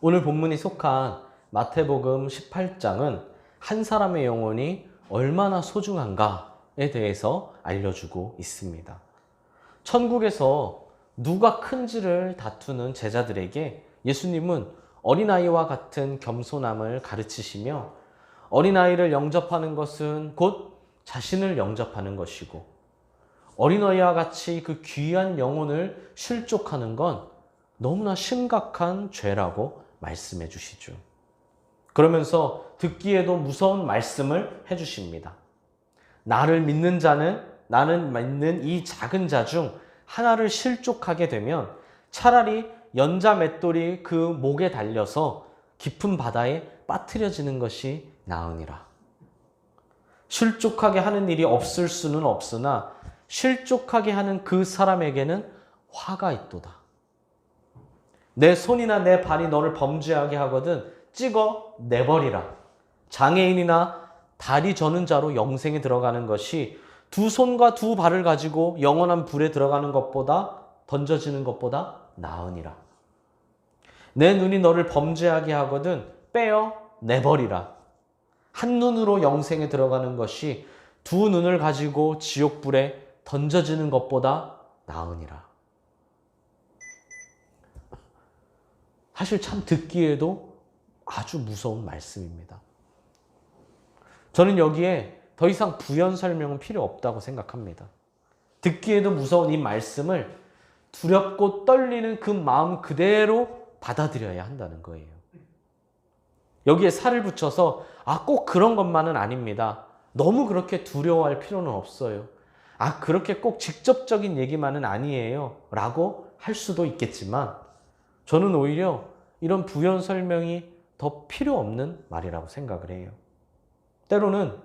오늘 본문이 속한 마태복음 18장은 한 사람의 영혼이 얼마나 소중한가에 대해서 알려주고 있습니다. 천국에서 누가 큰지를 다투는 제자들에게 예수님은 어린아이와 같은 겸손함을 가르치시며 어린아이를 영접하는 것은 곧 자신을 영접하는 것이고 어린아이와 같이 그 귀한 영혼을 실족하는 건 너무나 심각한 죄라고 말씀해 주시죠. 그러면서 듣기에도 무서운 말씀을 해 주십니다. 나를 믿는 자는 나는 믿는 이 작은 자 중 하나를 실족하게 되면 차라리 연자 맷돌이 그 목에 달려서 깊은 바다에 빠뜨려지는 것이 나으니라. 실족하게 하는 일이 없을 수는 없으나 실족하게 하는 그 사람에게는 화가 있도다. 내 손이나 내 발이 너를 범죄하게 하거든 찍어 내버리라. 장애인이나 다리 저는 자로 영생에 들어가는 것이 두 손과 두 발을 가지고 영원한 불에 들어가는 것보다 던져지는 것보다 나으니라. 내 눈이 너를 범죄하게 하거든 빼어 내버리라. 한 눈으로 영생에 들어가는 것이 두 눈을 가지고 지옥불에 던져지는 것보다 나으니라. 사실 참 듣기에도 아주 무서운 말씀입니다. 저는 여기에 더 이상 부연 설명은 필요 없다고 생각합니다. 듣기에도 무서운 이 말씀을 두렵고 떨리는 그 마음 그대로 받아들여야 한다는 거예요. 여기에 살을 붙여서 꼭 그런 것만은 아닙니다. 너무 그렇게 두려워할 필요는 없어요. 그렇게 꼭 직접적인 얘기만은 아니에요. 라고 할 수도 있겠지만 저는 오히려 이런 부연 설명이 더 필요 없는 말이라고 생각을 해요. 때로는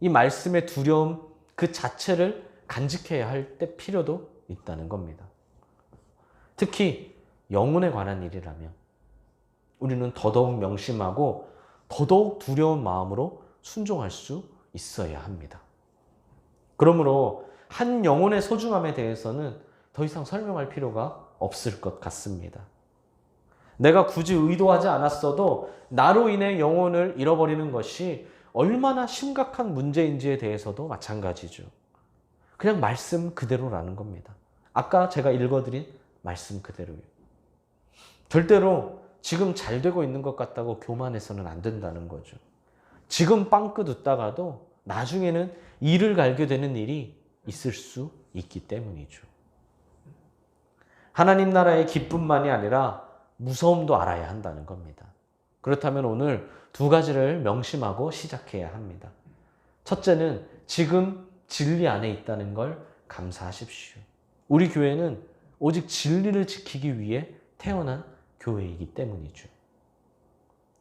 이 말씀의 두려움 그 자체를 간직해야 할 때 필요도 있다는 겁니다. 특히 영혼에 관한 일이라면 우리는 더더욱 명심하고 더더욱 두려운 마음으로 순종할 수 있어야 합니다. 그러므로 한 영혼의 소중함에 대해서는 더 이상 설명할 필요가 없을 것 같습니다. 내가 굳이 의도하지 않았어도 나로 인해 영혼을 잃어버리는 것이 얼마나 심각한 문제인지에 대해서도 마찬가지죠. 그냥 말씀 그대로라는 겁니다. 아까 제가 읽어드린 말씀 그대로요. 절대로 지금 잘 되고 있는 것 같다고 교만해서는 안 된다는 거죠. 지금 빵긋 웃다가도 나중에는 이를 갈게 되는 일이 있을 수 있기 때문이죠. 하나님 나라의 기쁨만이 아니라 무서움도 알아야 한다는 겁니다. 그렇다면 오늘 두 가지를 명심하고 시작해야 합니다. 첫째는 지금 진리 안에 있다는 걸 감사하십시오. 우리 교회는 오직 진리를 지키기 위해 태어난 교회이기 때문이죠.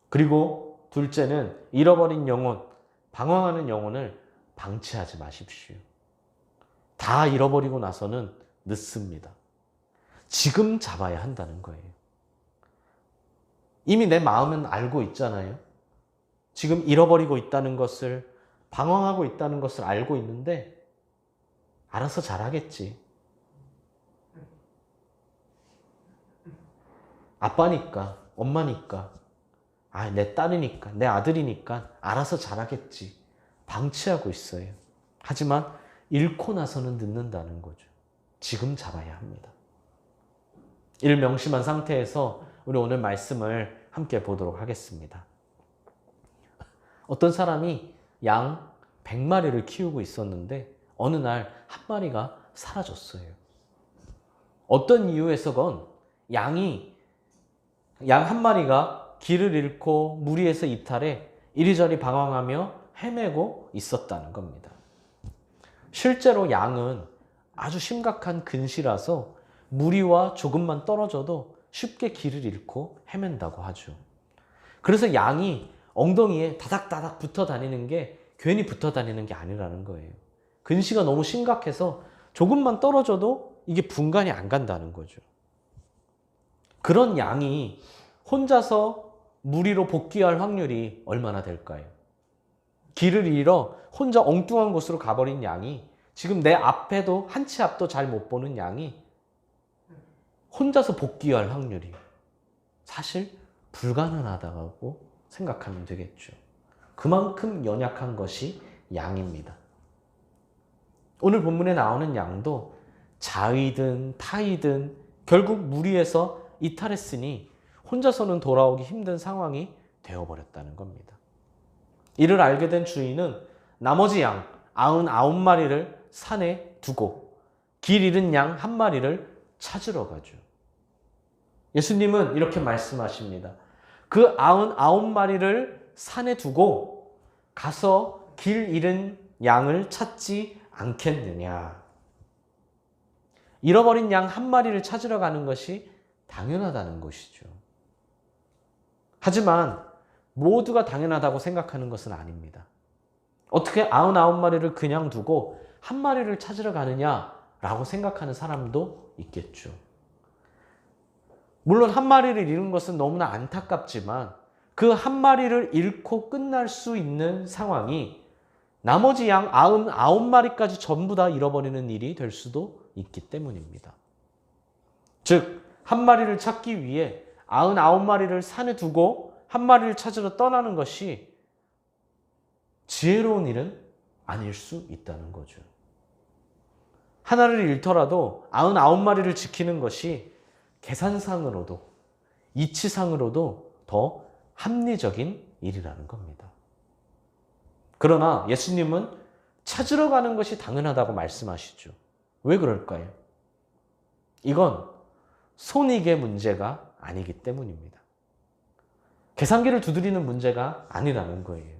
그리고 둘째는 잃어버린 영혼, 방황하는 영혼을 방치하지 마십시오. 다 잃어버리고 나서는 늦습니다. 지금 잡아야 한다는 거예요. 이미 내 마음은 알고 있잖아요. 지금 잃어버리고 있다는 것을, 방황하고 있다는 것을 알고 있는데 알아서 잘하겠지. 아빠니까, 엄마니까, 내 딸이니까, 내 아들이니까 알아서 잘하겠지. 방치하고 있어요. 하지만 잃고 나서는 늦는다는 거죠. 지금 잡아야 합니다. 이를 명심한 상태에서 우리 오늘 말씀을 함께 보도록 하겠습니다. 어떤 사람이 양 100마리를 키우고 있었는데 어느 날 한 마리가 사라졌어요. 어떤 이유에서건 양 한 마리가 길을 잃고 무리에서 이탈해 이리저리 방황하며 헤매고 있었다는 겁니다. 실제로 양은 아주 심각한 근시라서 무리와 조금만 떨어져도 쉽게 길을 잃고 헤맨다고 하죠. 그래서 양이 엉덩이에 다닥다닥 붙어 다니는 게 괜히 붙어 다니는 게 아니라는 거예요. 근시가 너무 심각해서 조금만 떨어져도 이게 분간이 안 간다는 거죠. 그런 양이 혼자서 무리로 복귀할 확률이 얼마나 될까요? 길을 잃어 혼자 엉뚱한 곳으로 가버린 양이 지금 내 앞에도 한 치 앞도 잘 못 보는 양이 혼자서 복귀할 확률이 사실 불가능하다고 생각하면 되겠죠. 그만큼 연약한 것이 양입니다. 오늘 본문에 나오는 양도 자의든 타의든 결국 무리해서 이탈했으니 혼자서는 돌아오기 힘든 상황이 되어버렸다는 겁니다. 이를 알게 된 주인은 나머지 양 99마리를 산에 두고 길 잃은 양 1마리를 찾으러 가죠. 예수님은 이렇게 말씀하십니다. 그 99마리를 산에 두고 가서 길 잃은 양을 찾지 않겠느냐. 잃어버린 양 1마리를 찾으러 가는 것이 당연하다는 것이죠. 하지만 모두가 당연하다고 생각하는 것은 아닙니다. 어떻게 99마리를 그냥 두고 1마리를 찾으러 가느냐라고 생각하는 사람도 있겠죠. 물론 1마리를 잃은 것은 너무나 안타깝지만 그 1마리를 잃고 끝날 수 있는 상황이 나머지 양 99마리까지 전부 다 잃어버리는 일이 될 수도 있기 때문입니다. 즉, 1마리를 찾기 위해 99마리를 산에 두고 1마리를 찾으러 떠나는 것이 지혜로운 일은 아닐 수 있다는 거죠. 하나를 잃더라도 99마리를 지키는 것이 계산상으로도 이치상으로도 더 합리적인 일이라는 겁니다. 그러나 예수님은 찾으러 가는 것이 당연하다고 말씀하시죠. 왜 그럴까요? 이건 손익의 문제가 아니기 때문입니다. 계산기를 두드리는 문제가 아니라는 거예요.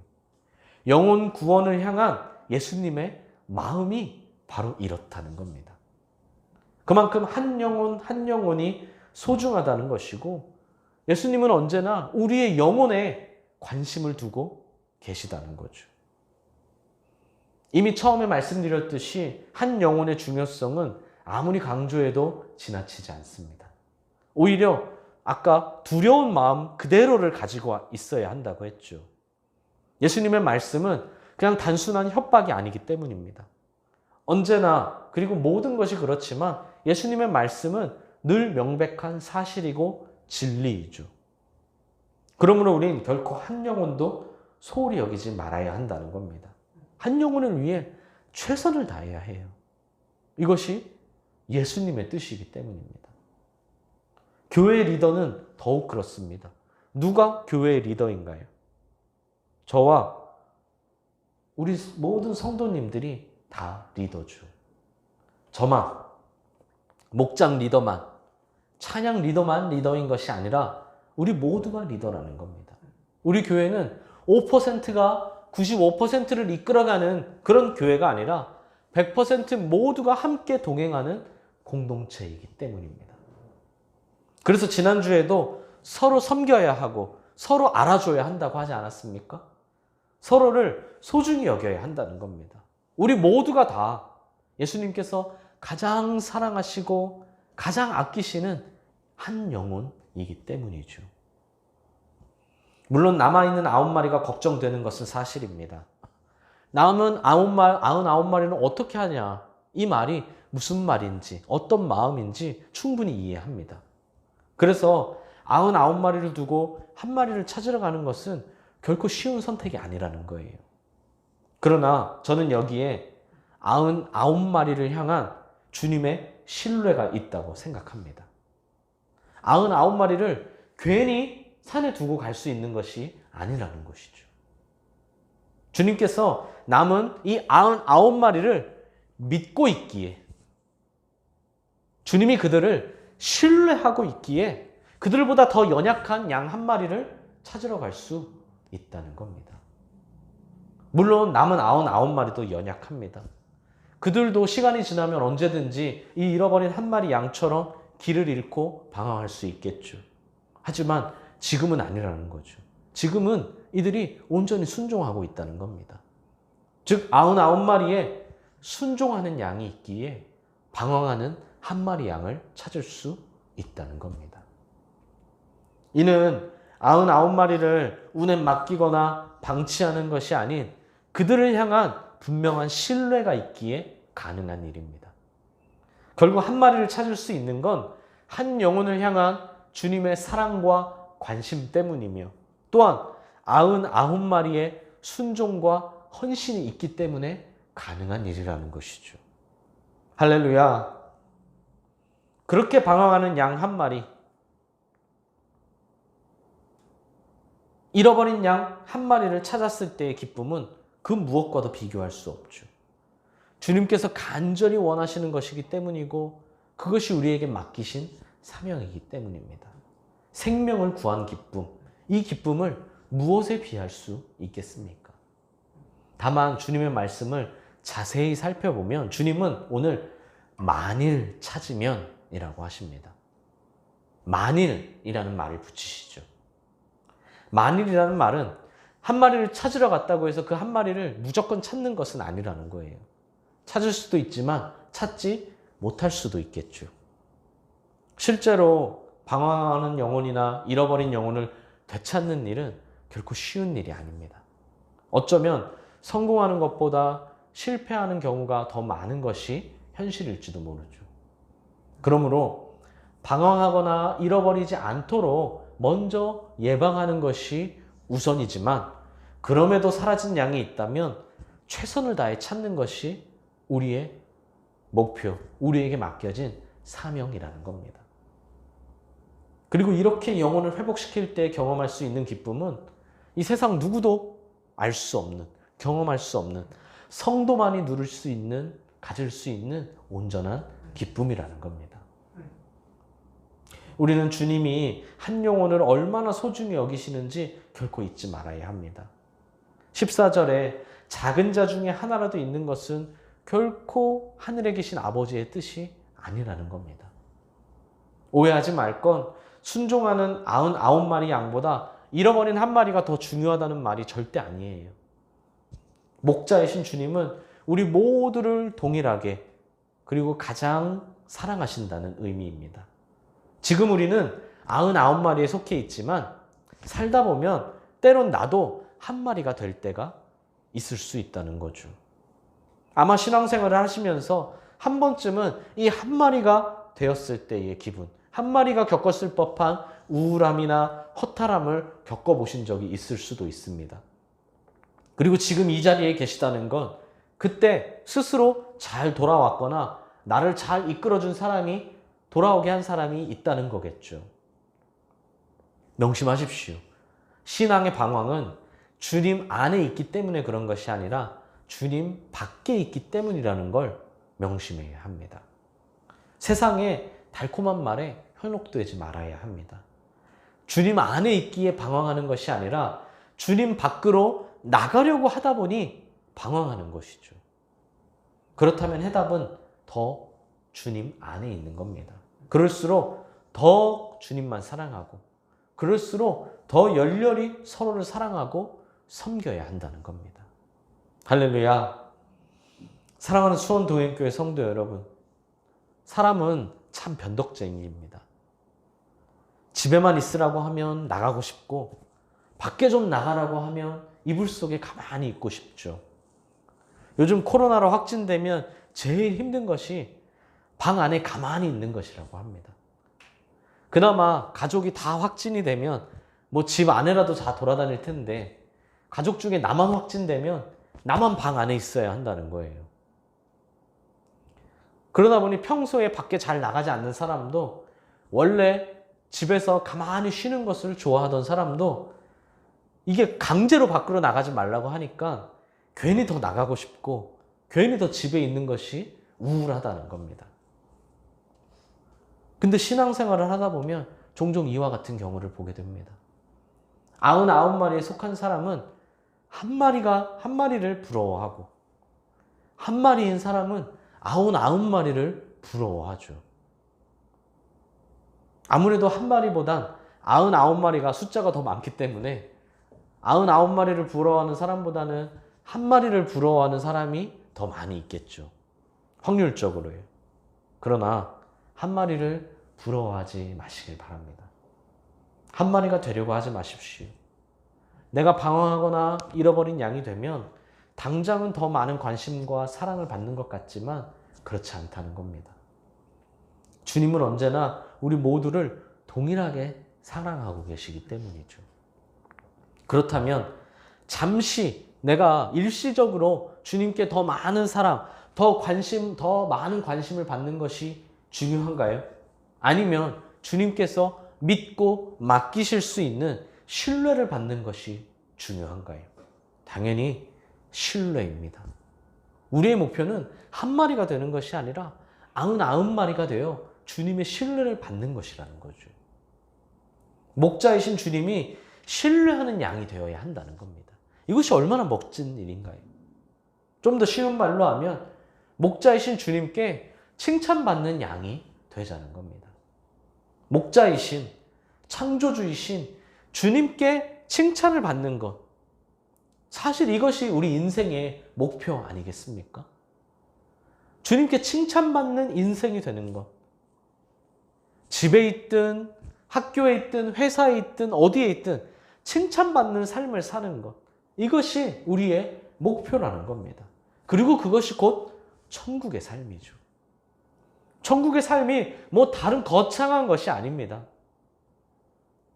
영혼 구원을 향한 예수님의 마음이 바로 이렇다는 겁니다. 그만큼 한 영혼 한 영혼이 소중하다는 것이고 예수님은 언제나 우리의 영혼에 관심을 두고 계시다는 거죠. 이미 처음에 말씀드렸듯이 한 영혼의 중요성은 아무리 강조해도 지나치지 않습니다. 오히려 아까 두려운 마음 그대로를 가지고 있어야 한다고 했죠. 예수님의 말씀은 그냥 단순한 협박이 아니기 때문입니다. 언제나 그리고 모든 것이 그렇지만 예수님의 말씀은 늘 명백한 사실이고 진리이죠. 그러므로 우린 결코 한 영혼도 소홀히 여기지 말아야 한다는 겁니다. 한 영혼을 위해 최선을 다해야 해요. 이것이 예수님의 뜻이기 때문입니다. 교회의 리더는 더욱 그렇습니다. 누가 교회의 리더인가요? 저와 우리 모든 성도님들이 다 리더죠. 저만, 목장 리더만, 찬양 리더만 리더인 것이 아니라 우리 모두가 리더라는 겁니다. 우리 교회는 5%가 95%를 이끌어가는 그런 교회가 아니라 100% 모두가 함께 동행하는 공동체이기 때문입니다. 그래서 지난주에도 서로 섬겨야 하고 서로 알아줘야 한다고 하지 않았습니까? 서로를 소중히 여겨야 한다는 겁니다. 우리 모두가 다 예수님께서 가장 사랑하시고 가장 아끼시는 한 영혼이기 때문이죠. 물론 남아있는 9마리가 걱정되는 것은 사실입니다. 남은 99마리는 어떻게 하냐? 이 말이 무슨 말인지 어떤 마음인지 충분히 이해합니다. 그래서 99마리를 두고 1마리를 찾으러 가는 것은 결코 쉬운 선택이 아니라는 거예요. 그러나 저는 여기에 99마리를 향한 주님의 신뢰가 있다고 생각합니다. 99마리를 괜히 산에 두고 갈 수 있는 것이 아니라는 것이죠. 주님께서 남은 이 99마리를 믿고 있기에, 주님이 그들을 신뢰하고 있기에 그들보다 더 연약한 양 1마리를 찾으러 갈 수 있다는 겁니다. 물론 남은 99마리도 연약합니다. 그들도 시간이 지나면 언제든지 이 잃어버린 1마리 양처럼 길을 잃고 방황할 수 있겠죠. 하지만 지금은 아니라는 거죠. 지금은 이들이 온전히 순종하고 있다는 겁니다. 즉 99마리에 순종하는 양이 있기에 방황하는 1마리 양을 찾을 수 있다는 겁니다. 이는 99마리를 운에 맡기거나 방치하는 것이 아닌 그들을 향한 분명한 신뢰가 있기에 가능한 일입니다. 결국 1마리를 찾을 수 있는 건 한 영혼을 향한 주님의 사랑과 관심 때문이며 또한 99마리의 순종과 헌신이 있기 때문에 가능한 일이라는 것이죠. 할렐루야. 그렇게 방황하는 양 한 마리, 잃어버린 양 한 마리를 찾았을 때의 기쁨은 그 무엇과도 비교할 수 없죠. 주님께서 간절히 원하시는 것이기 때문이고 그것이 우리에게 맡기신 사명이기 때문입니다. 생명을 구한 기쁨, 이 기쁨을 무엇에 비할 수 있겠습니까? 다만 주님의 말씀을 자세히 살펴보면 주님은 오늘 만일 찾으면 이라고 하십니다. 만일이라는 말을 붙이시죠. 만일이라는 말은 한 마리를 찾으러 갔다고 해서 그 한 마리를 무조건 찾는 것은 아니라는 거예요. 찾을 수도 있지만 찾지 못할 수도 있겠죠. 실제로 방황하는 영혼이나 잃어버린 영혼을 되찾는 일은 결코 쉬운 일이 아닙니다. 어쩌면 성공하는 것보다 실패하는 경우가 더 많은 것이 현실일지도 모르죠. 그러므로 방황하거나 잃어버리지 않도록 먼저 예방하는 것이 우선이지만 그럼에도 사라진 양이 있다면 최선을 다해 찾는 것이 우리의 목표, 우리에게 맡겨진 사명이라는 겁니다. 그리고 이렇게 영혼을 회복시킬 때 경험할 수 있는 기쁨은 이 세상 누구도 알 수 없는, 경험할 수 없는, 성도만이 누릴 수 있는, 가질 수 있는 온전한 기쁨이라는 겁니다. 우리는 주님이 한 영혼을 얼마나 소중히 여기시는지 결코 잊지 말아야 합니다. 14절에 작은 자 중에 하나라도 있는 것은 결코 하늘에 계신 아버지의 뜻이 아니라는 겁니다. 오해하지 말 건 순종하는 99마리 양보다 잃어버린 한 마리가 더 중요하다는 말이 절대 아니에요. 목자이신 주님은 우리 모두를 동일하게 그리고 가장 사랑하신다는 의미입니다. 지금 우리는 99마리에 속해 있지만 살다 보면 때론 나도 한 마리가 될 때가 있을 수 있다는 거죠. 아마 신앙생활을 하시면서 한 번쯤은 이 한 마리가 되었을 때의 기분, 한 마리가 겪었을 법한 우울함이나 허탈함을 겪어보신 적이 있을 수도 있습니다. 그리고 지금 이 자리에 계시다는 건 그때 스스로 잘 돌아왔거나 나를 잘 이끌어준 사람이 돌아오게 한 사람이 있다는 거겠죠. 명심하십시오. 신앙의 방황은 주님 안에 있기 때문에 그런 것이 아니라 주님 밖에 있기 때문이라는 걸 명심해야 합니다. 세상의 달콤한 말에 현혹되지 말아야 합니다. 주님 안에 있기에 방황하는 것이 아니라 주님 밖으로 나가려고 하다 보니 방황하는 것이죠. 그렇다면 해답은 더 주님 안에 있는 겁니다. 그럴수록 더 주님만 사랑하고 그럴수록 더 열렬히 서로를 사랑하고 섬겨야 한다는 겁니다. 할렐루야. 사랑하는 수원동행교회 성도 여러분, 사람은 참 변덕쟁이입니다. 집에만 있으라고 하면 나가고 싶고 밖에 좀 나가라고 하면 이불 속에 가만히 있고 싶죠. 요즘 코로나로 확진되면 제일 힘든 것이 방 안에 가만히 있는 것이라고 합니다. 그나마 가족이 다 확진이 되면 뭐 집 안에라도 다 돌아다닐 텐데 가족 중에 나만 확진되면 나만 방 안에 있어야 한다는 거예요. 그러다 보니 평소에 밖에 잘 나가지 않는 사람도 원래 집에서 가만히 쉬는 것을 좋아하던 사람도 이게 강제로 밖으로 나가지 말라고 하니까 괜히 더 나가고 싶고 괜히 더 집에 있는 것이 우울하다는 겁니다. 근데 신앙생활을 하다 보면 종종 이와 같은 경우를 보게 됩니다. 99마리에 속한 사람은 한 마리를 부러워하고 한 마리인 사람은 99마리를 부러워하죠. 아무래도 한 마리보단 99마리가 숫자가 더 많기 때문에 99마리를 부러워하는 사람보다는 한 마리를 부러워하는 사람이 더 많이 있겠죠. 확률적으로요. 그러나 한 마리를 부러워하지 마시길 바랍니다. 한 마리가 되려고 하지 마십시오. 내가 방황하거나 잃어버린 양이 되면 당장은 더 많은 관심과 사랑을 받는 것 같지만 그렇지 않다는 겁니다. 주님은 언제나 우리 모두를 동일하게 사랑하고 계시기 때문이죠. 그렇다면 잠시 내가 일시적으로 주님께 더 많은 사랑, 더 많은 관심을 받는 것이 중요한가요? 아니면 주님께서 믿고 맡기실 수 있는 신뢰를 받는 것이 중요한가요? 당연히 신뢰입니다. 우리의 목표는 한 마리가 되는 것이 아니라 99마리가 되어 주님의 신뢰를 받는 것이라는 거죠. 목자이신 주님이 신뢰하는 양이 되어야 한다는 겁니다. 이것이 얼마나 멋진 일인가요? 좀 더 쉬운 말로 하면 목자이신 주님께 칭찬받는 양이 되자는 겁니다. 목자이신, 창조주이신 주님께 칭찬을 받는 것. 사실 이것이 우리 인생의 목표 아니겠습니까? 주님께 칭찬받는 인생이 되는 것. 집에 있든 학교에 있든 회사에 있든 어디에 있든 칭찬받는 삶을 사는 것. 이것이 우리의 목표라는 겁니다. 그리고 그것이 곧 천국의 삶이죠. 천국의 삶이 뭐 다른 거창한 것이 아닙니다.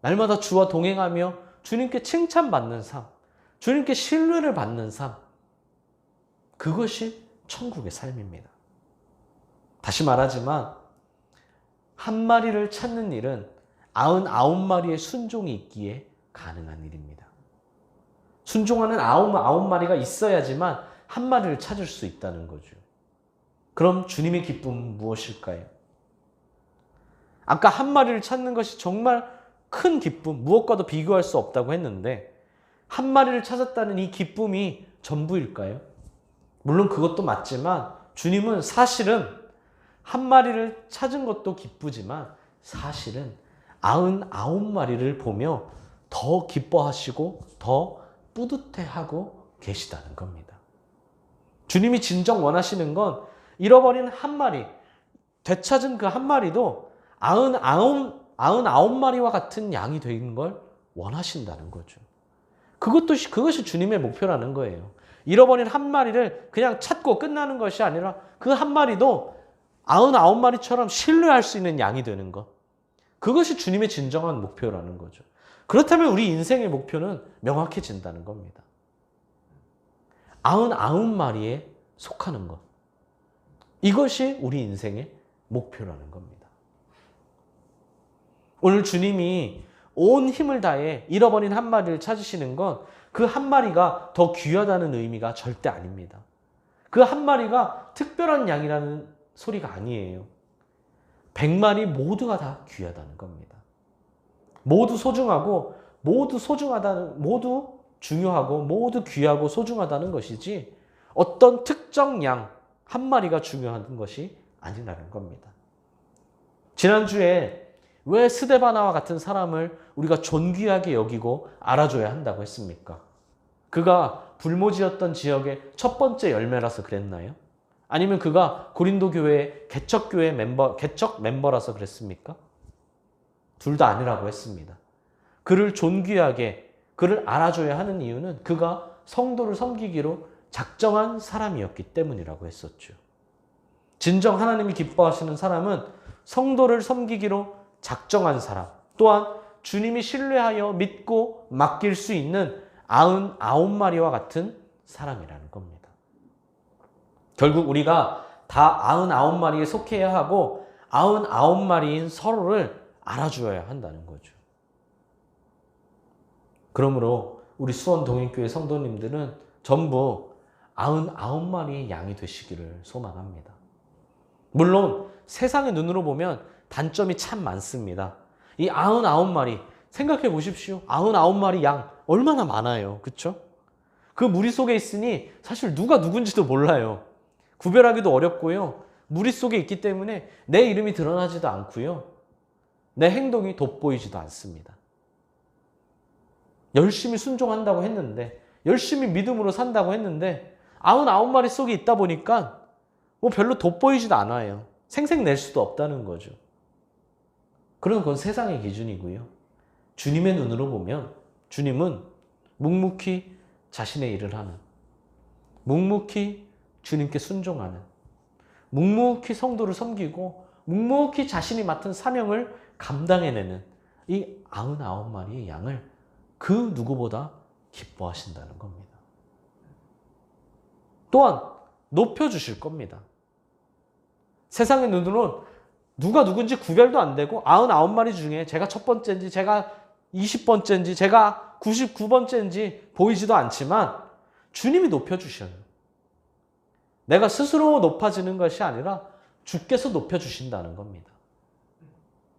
날마다 주와 동행하며 주님께 칭찬받는 삶, 주님께 신뢰를 받는 삶. 그것이 천국의 삶입니다. 다시 말하지만 한 마리를 찾는 일은 99마리의 순종이 있기에 가능한 일입니다. 순종하는 99마리가 있어야지만 한 마리를 찾을 수 있다는 거죠. 그럼 주님의 기쁨은 무엇일까요? 아까 한 마리를 찾는 것이 정말 큰 기쁨, 무엇과도 비교할 수 없다고 했는데 한 마리를 찾았다는 이 기쁨이 전부일까요? 물론 그것도 맞지만 주님은 사실은 한 마리를 찾은 것도 기쁘지만 사실은 99마리를 보며 더 기뻐하시고 더 뿌듯해하고 계시다는 겁니다. 주님이 진정 원하시는 건 잃어버린 한 마리, 되찾은 그 한 마리도 99마리와 같은 양이 되는 걸 원하신다는 거죠. 그것이 주님의 목표라는 거예요. 잃어버린 한 마리를 그냥 찾고 끝나는 것이 아니라 그 한 마리도 99마리처럼 신뢰할 수 있는 양이 되는 것. 그것이 주님의 진정한 목표라는 거죠. 그렇다면 우리 인생의 목표는 명확해진다는 겁니다. 99마리에 속하는 것. 이것이 우리 인생의 목표라는 겁니다. 오늘 주님이 온 힘을 다해 잃어버린 한 마리를 찾으시는 건 그 한 마리가 더 귀하다는 의미가 절대 아닙니다. 그 한 마리가 특별한 양이라는 소리가 아니에요. 100마리 모두가 다 귀하다는 겁니다. 모두 소중하고 모두 중요하고 모두 귀하고 소중하다는 것이지 어떤 특정 양 한 마리가 중요한 것이 아니라는 겁니다. 지난주에 왜 스데바나와 같은 사람을 우리가 존귀하게 여기고 알아줘야 한다고 했습니까? 그가 불모지였던 지역의 첫 번째 열매라서 그랬나요? 아니면 그가 고린도 교회의 개척 멤버라서 그랬습니까? 둘 다 아니라고 했습니다. 그를 존귀하게, 그를 알아줘야 하는 이유는 그가 성도를 섬기기로 작정한 사람이었기 때문이라고 했었죠. 진정 하나님이 기뻐하시는 사람은 성도를 섬기기로 작정한 사람, 또한 주님이 신뢰하여 믿고 맡길 수 있는 99마리와 같은 사람이라는 겁니다. 결국 우리가 다 99마리에 속해야 하고 99마리인 서로를 알아주어야 한다는 거죠. 그러므로 우리 수원 동행교회 성도님들은 전부 99마리의 양이 되시기를 소망합니다. 물론 세상의 눈으로 보면 단점이 참 많습니다. 이 99마리 생각해 보십시오. 99마리 양 얼마나 많아요. 그렇죠? 그 무리 속에 있으니 사실 누가 누군지도 몰라요. 구별하기도 어렵고요. 무리 속에 있기 때문에 내 이름이 드러나지도 않고요. 내 행동이 돋보이지도 않습니다. 열심히 순종한다고 했는데, 열심히 믿음으로 산다고 했는데 99마리 속에 있다 보니까 뭐 별로 돋보이지도 않아요. 생색낼 수도 없다는 거죠. 그럼 그건 세상의 기준이고요. 주님의 눈으로 보면 주님은 묵묵히 자신의 일을 하는, 묵묵히 주님께 순종하는, 묵묵히 성도를 섬기고 묵묵히 자신이 맡은 사명을 감당해내는 이 99마리의 양을 그 누구보다 기뻐하신다는 겁니다. 또한 높여주실 겁니다. 세상의 눈으로는 누가 누군지 구별도 안 되고 99마리 중에 제가 첫 번째인지 제가 20번째인지 제가 99번째인지 보이지도 않지만 주님이 높여주셔요. 내가 스스로 높아지는 것이 아니라 주께서 높여주신다는 겁니다.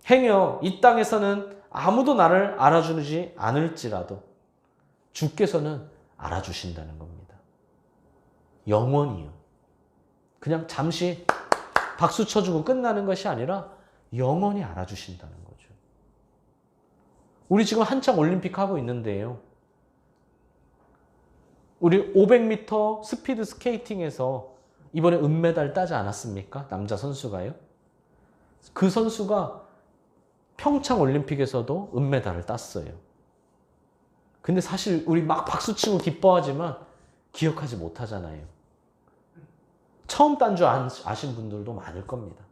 행여 이 땅에서는 아무도 나를 알아주지 않을지라도 주께서는 알아주신다는 겁니다. 영원히요. 그냥 잠시 박수 쳐주고 끝나는 것이 아니라 영원히 알아주신다는 거죠. 우리 지금 한창 올림픽 하고 있는데요. 우리 500m 스피드 스케이팅에서 이번에 은메달 따지 않았습니까? 남자 선수가요. 그 선수가 평창 올림픽에서도 은메달을 땄어요. 근데 사실 우리 막 박수치고 기뻐하지만 기억하지 못하잖아요. 처음 딴 줄 아신 분들도 많을 겁니다.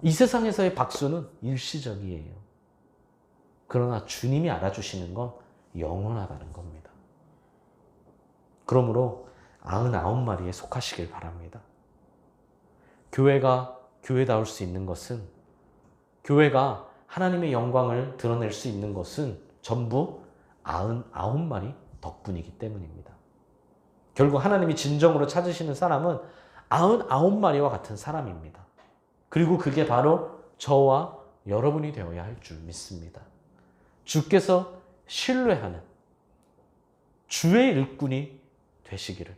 이 세상에서의 박수는 일시적이에요. 그러나 주님이 알아주시는 건 영원하다는 겁니다. 그러므로 99마리에 속하시길 바랍니다. 교회가 교회다울 수 있는 것은, 교회가 하나님의 영광을 드러낼 수 있는 것은 전부 99마리 덕분이기 때문입니다. 결국 하나님이 진정으로 찾으시는 사람은 99마리와 같은 사람입니다. 그리고 그게 바로 저와 여러분이 되어야 할 줄 믿습니다. 주께서 신뢰하는 주의 일꾼이 되시기를,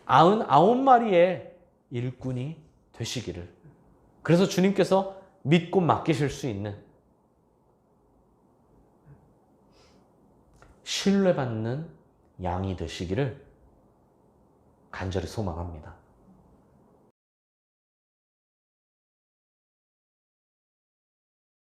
99마리의 일꾼이 되시기를, 그래서 주님께서 믿고 맡기실 수 있는 신뢰받는 양이 되시기를 간절히 소망합니다.